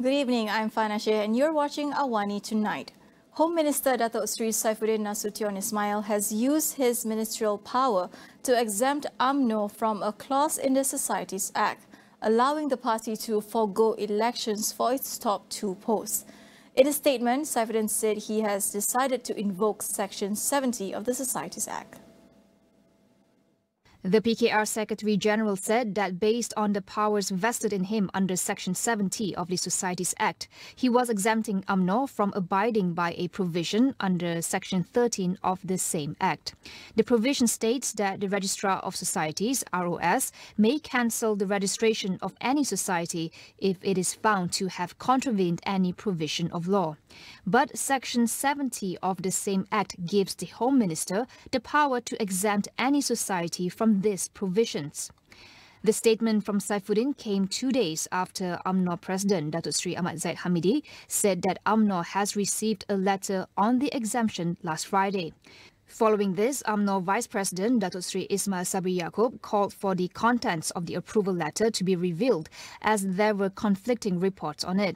Good evening, I'm Fana Sheikh and you're watching AWANI Tonight. Home Minister Datuk Seri Saifuddin Nasution Ismail has used his ministerial power to exempt Umno from a clause in the Societies Act, allowing the party to forego elections for its top two posts. In a statement, Saifuddin said he has decided to invoke Section 70 of the Societies Act. The PKR Secretary-General said that based on the powers vested in him under Section 70 of the Societies Act, he was exempting Umno from abiding by a provision under Section 13 of the same Act. The provision states that the Registrar of Societies, ROS, may cancel the registration of any society if it is found to have contravened any provision of law. But Section 70 of the same Act gives the Home Minister the power to exempt any society from these provisions. The statement from Saifuddin came 2 days after UMNO President Datuk Seri Ahmad Zaid Hamidi said that UMNO has received a letter on the exemption last Friday. Following this, UMNO Vice President Datuk Seri Ismail Sabri Yaakob called for the contents of the approval letter to be revealed as there were conflicting reports on it.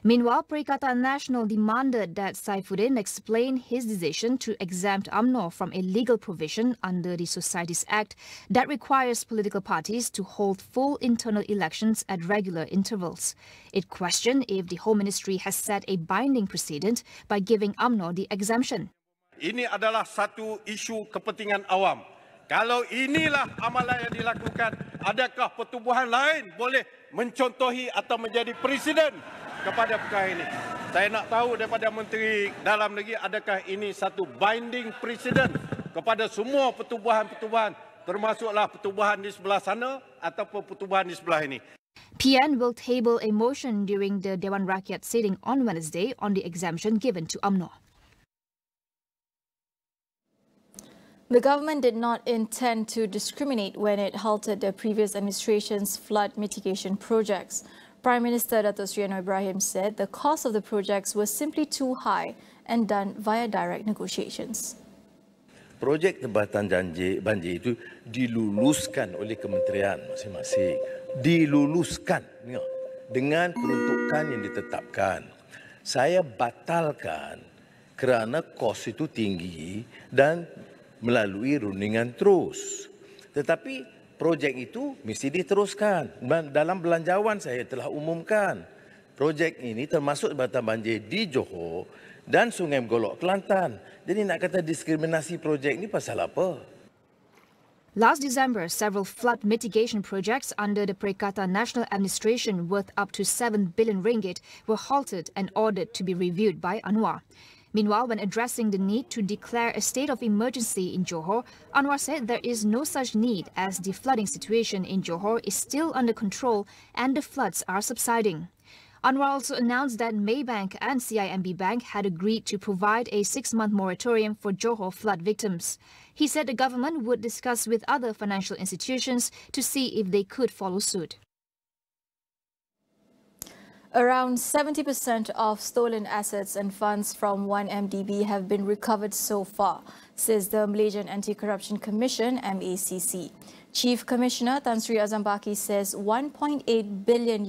Meanwhile, Kerajaan Nasional demanded that Saifuddin explain his decision to exempt UMNO from a legal provision under the Societies Act that requires political parties to hold full internal elections at regular intervals. It questioned if the Home Ministry has set a binding precedent by giving UMNO the exemption. Ini adalah satu isu kepentingan awam. Kalau inilah amalan yang dilakukan, adakah pertubuhan lain boleh mencontohi atau menjadi presiden kepada perkara ini? Saya nak tahu daripada Menteri Dalam Negeri, adakah ini satu binding precedent kepada semua pertubuhan-pertubuhan, termasuklah pertubuhan di sebelah sana ataupun pertubuhan di sebelah ini. PN will table a motion during the Dewan Rakyat sitting on Wednesday on the exemption given to UMNO. The government did not intend to discriminate when it halted the previous administration's flood mitigation projects. Prime Minister Datuk Seri Anwar Ibrahim said the cost of the projects was simply too high and done via direct negotiations. Projek tebatan banjir itu diluluskan oleh kementerian masing-masing. Diluluskan dengan peruntukan yang ditetapkan. Saya batalkan kerana kos itu tinggi dan melalui rundingan terus. Tetapi projek itu mesti diteruskan. Dalam belanjawan saya telah umumkan. Projek ini termasuk jambatan banjir di Johor dan Sungai Golok Kelantan. Jadi nak kata diskriminasi projek ini pasal apa? Last December, several flood mitigation projects under the Kerajaan Nasional Administration worth up to 7 billion ringgit were halted and ordered to be reviewed by Anwar. Meanwhile, when addressing the need to declare a state of emergency in Johor, Anwar said there is no such need as the flooding situation in Johor is still under control and the floods are subsiding. Anwar also announced that Maybank and CIMB Bank had agreed to provide a 6-month moratorium for Johor flood victims. He said the government would discuss with other financial institutions to see if they could follow suit. Around 70% of stolen assets and funds from 1MDB have been recovered so far, says the Malaysian Anti-Corruption Commission, MACC. Chief Commissioner Tan Sri Azam Baki says $1.8 billion,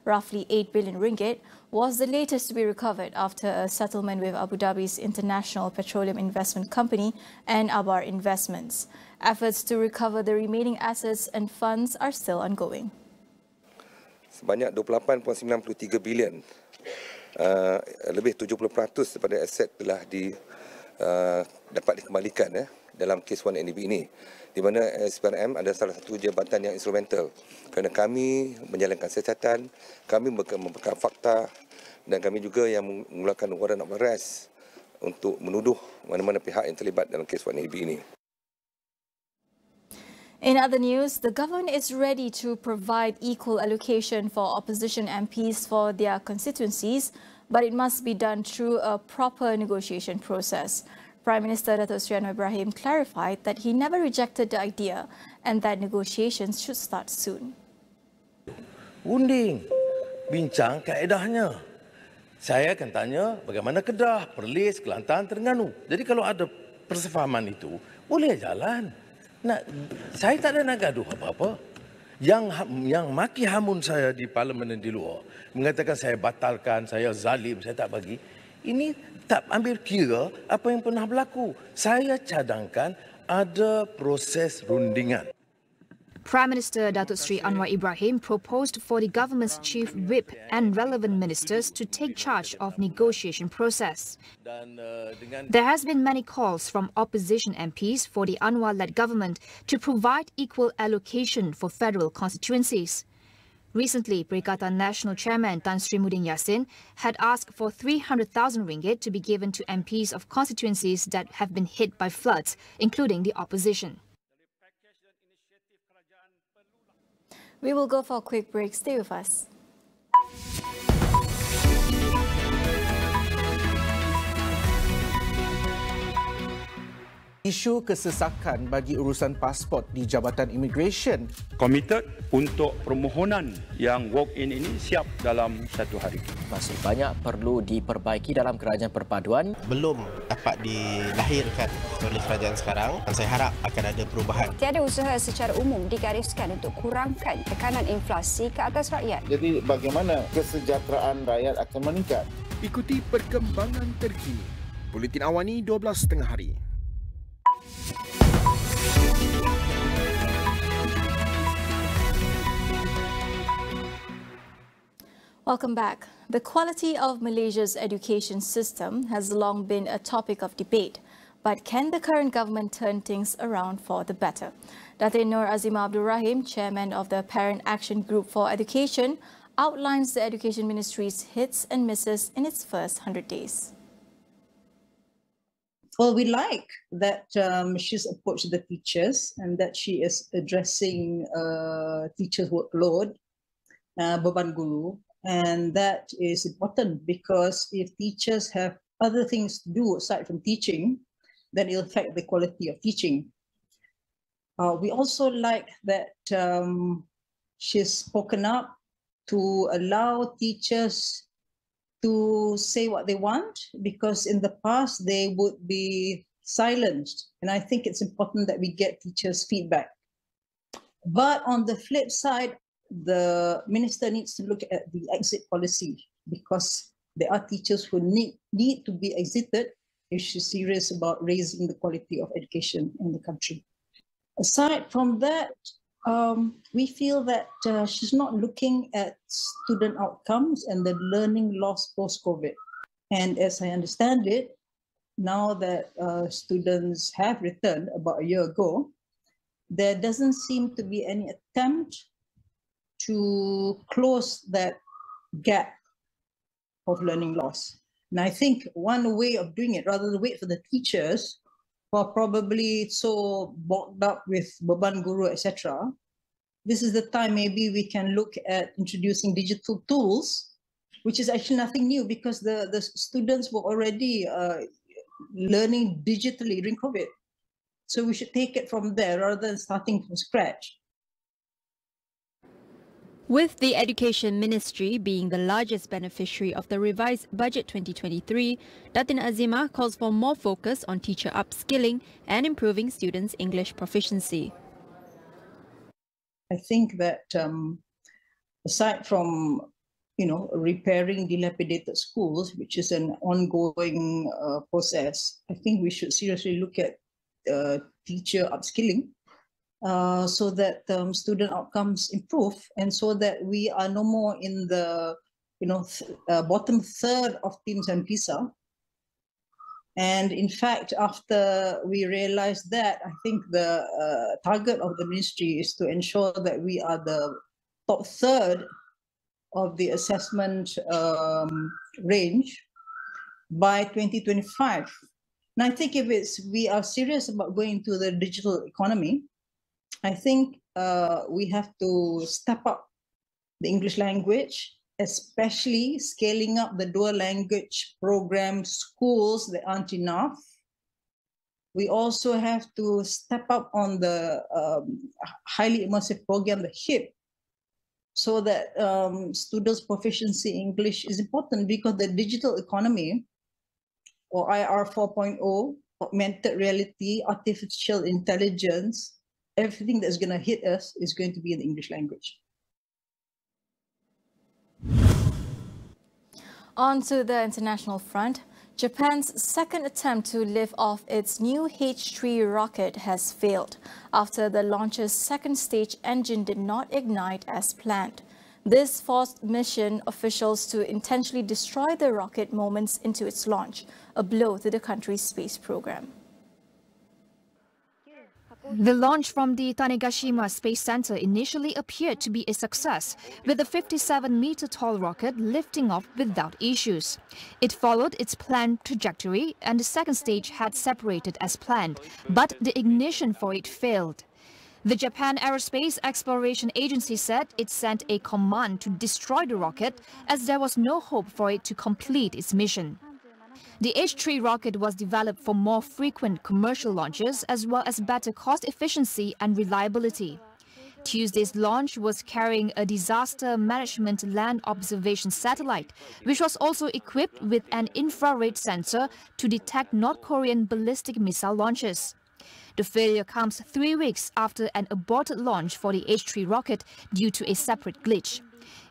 roughly 8 billion ringgit, was the latest to be recovered after a settlement with Abu Dhabi's International Petroleum Investment Company and Abar Investments. Efforts to recover the remaining assets and funds are still ongoing. Sebanyak 28.93 bilion, lebih 70% daripada aset telah dapat dikembalikan dalam kes 1MDB ini, di mana SPRM adalah salah satu jabatan yang instrumental kerana kami menjalankan siasatan, kami membekal fakta dan kami juga yang mengeluarkan warrant of arrest untuk menuduh mana-mana pihak yang terlibat dalam kes 1MDB ini. In other news, the government is ready to provide equal allocation for opposition MPs for their constituencies, but it must be done through a proper negotiation process. Prime Minister Datuk Seri Anwar Ibrahim clarified that he never rejected the idea and that negotiations should start soon. Unding, bincang kaedahnya. Saya akan tanya bagaimana Kedah, Perlis, Kelantan, Terengganu. Jadi kalau ada persefahaman itu, boleh jalan. Saya tak ada nak gaduh apa-apa. Yang maki hamun saya di parlimen dan di luar, mengatakan saya batalkan, saya zalim, saya tak bagi. Ini tak ambil kira apa yang pernah berlaku. Saya cadangkan ada proses rundingan. Prime Minister Datuk Seri Anwar Ibrahim proposed for the government's chief whip and relevant ministers to take charge of negotiation process. There has been many calls from opposition MPs for the Anwar-led government to provide equal allocation for federal constituencies. Recently, Perikatan Nasional Chairman Tan Sri Muhyiddin Yassin had asked for 300,000 ringgit to be given to MPs of constituencies that have been hit by floods, including the opposition. We will go for a quick break. Stay with us. Isu kesesakan bagi urusan pasport di Jabatan Immigration. Komited untuk permohonan yang walk-in ini siap dalam 1 hari. Masih banyak perlu diperbaiki dalam kerajaan perpaduan. Belum dapat dilahirkan oleh kerajaan sekarang. Dan saya harap akan ada perubahan. Tiada usaha secara umum digariskan untuk kurangkan tekanan inflasi ke atas rakyat. Jadi bagaimana kesejahteraan rakyat akan meningkat? Ikuti perkembangan terkini. Buletin Awani 12.30 hari. Welcome back. The quality of Malaysia's education system has long been a topic of debate. But can the current government turn things around for the better? Datin Nur Azimah Abdul Rahim, chairman of the Parent Action Group for Education, outlines the Education Ministry's hits and misses in its first 100 days. Well, we like that she's approached the teachers and that she is addressing teachers' workload, beban guru. And that is important because if teachers have other things to do aside from teaching, then it'll affect the quality of teaching. We also like that she's spoken up to allow teachers to say what they want, because in the past they would be silenced. And I think it's important that we get teachers' feedback. But on the flip side, the minister needs to look at the exit policy, because there are teachers who need to be exited if she's serious about raising the quality of education in the country. Aside from that, we feel that she's not looking at student outcomes and the learning loss post-COVID. And as I understand it, now that students have returned about a year ago, there doesn't seem to be any attempt to close that gap of learning loss. And I think one way of doing it, rather than wait for the teachers who are probably so bogged up with beban guru, etc., this is the time maybe we can look at introducing digital tools, which is actually nothing new because the students were already learning digitally during COVID. So we should take it from there rather than starting from scratch. With the Education Ministry being the largest beneficiary of the revised Budget 2023, Datin Azimah calls for more focus on teacher upskilling and improving students' English proficiency. I think that aside from, repairing dilapidated schools, which is an ongoing process, I think we should seriously look at teacher upskilling. So that student outcomes improve, and so that we are no more in the bottom third of teams and PISA. And in fact, after we realized that, I think the target of the ministry is to ensure that we are the top third of the assessment range by 2025. And I think if we are serious about going to the digital economy, I think we have to step up the English language, especially scaling up the dual language program schools that aren't enough. We also have to step up on the highly immersive program, the HIP, so that students' proficiency in English is important, because the digital economy, or IR 4.0, augmented reality, artificial intelligence, everything that's going to hit us is going to be in the English language. On to the international front. Japan's second attempt to lift off its new H3 rocket has failed after the launcher's second stage engine did not ignite as planned. This forced mission officials to intentionally destroy the rocket moments into its launch, a blow to the country's space program. The launch from the Tanegashima Space Center initially appeared to be a success, with the 57-meter-tall rocket lifting off without issues. It followed its planned trajectory and the second stage had separated as planned, but the ignition for it failed. The Japan Aerospace Exploration Agency said it sent a command to destroy the rocket as there was no hope for it to complete its mission. The H3 rocket was developed for more frequent commercial launches as well as better cost efficiency and reliability. Tuesday's launch was carrying a disaster management land observation satellite, which was also equipped with an infrared sensor to detect North Korean ballistic missile launches. The failure comes 3 weeks after an aborted launch for the H3 rocket due to a separate glitch.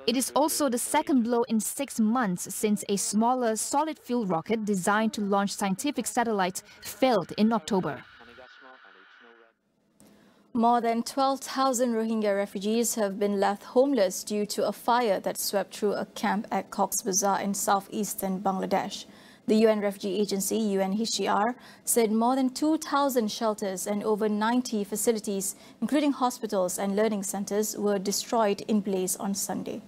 It is also the second blow in 6 months since a smaller solid-fuel rocket designed to launch scientific satellites failed in October. More than 12,000 Rohingya refugees have been left homeless due to a fire that swept through a camp at Cox's Bazar in southeastern Bangladesh. The UN Refugee Agency, UNHCR, said more than 2,000 shelters and over 90 facilities, including hospitals and learning centers, were destroyed in blaze on Sunday.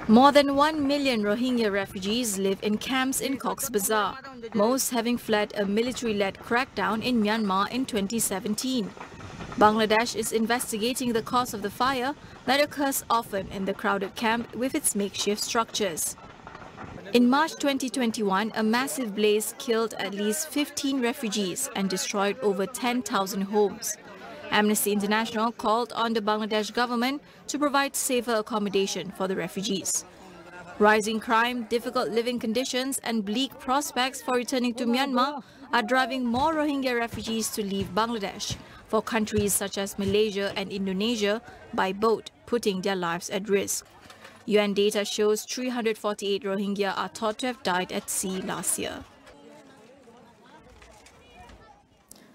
More than 1 million Rohingya refugees live in camps in Cox's Bazar, most having fled a military-led crackdown in Myanmar in 2017. Bangladesh is investigating the cause of the fire that occurs often in the crowded camp with its makeshift structures. In March 2021, a massive blaze killed at least 15 refugees and destroyed over 10,000 homes. Amnesty International called on the Bangladesh government to provide safer accommodation for the refugees. Rising crime, difficult living conditions and bleak prospects for returning to Myanmar are driving more Rohingya refugees to leave Bangladesh for countries such as Malaysia and Indonesia by boat, putting their lives at risk. UN data shows 348 Rohingya are thought to have died at sea last year.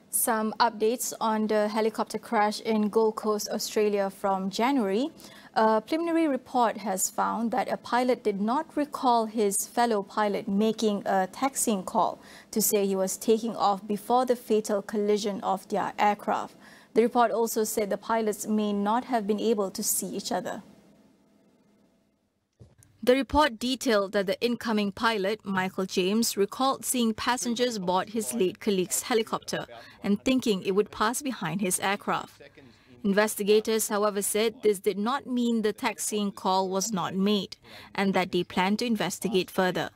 Some updates on the helicopter crash in Gold Coast, Australia from January. A preliminary report has found that a pilot did not recall his fellow pilot making a taxiing call to say he was taking off before the fatal collision of their aircraft. The report also said the pilots may not have been able to see each other. The report detailed that the incoming pilot, Michael James, recalled seeing passengers board his late colleague's helicopter and thinking it would pass behind his aircraft. Investigators, however, said this did not mean the taxiing call was not made and that they plan to investigate further.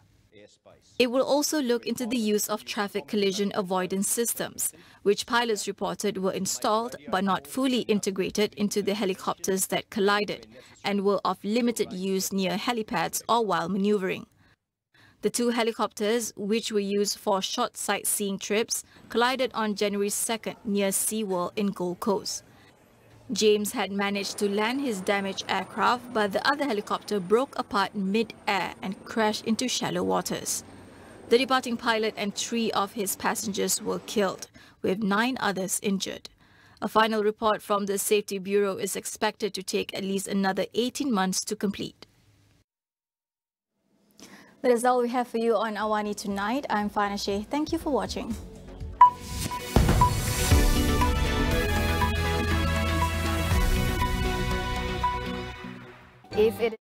It will also look into the use of traffic collision avoidance systems, which pilots reported were installed but not fully integrated into the helicopters that collided and were of limited use near helipads or while maneuvering. The two helicopters, which were used for short sightseeing trips, collided on January 2nd near SeaWorld in Gold Coast. James had managed to land his damaged aircraft, but the other helicopter broke apart mid-air and crashed into shallow waters. The departing pilot and 3 of his passengers were killed, with 9 others injured. A final report from the Safety Bureau is expected to take at least another 18 months to complete. That is all we have for you on AWANI tonight. I'm Fana Sheikh. Thank you for watching. If it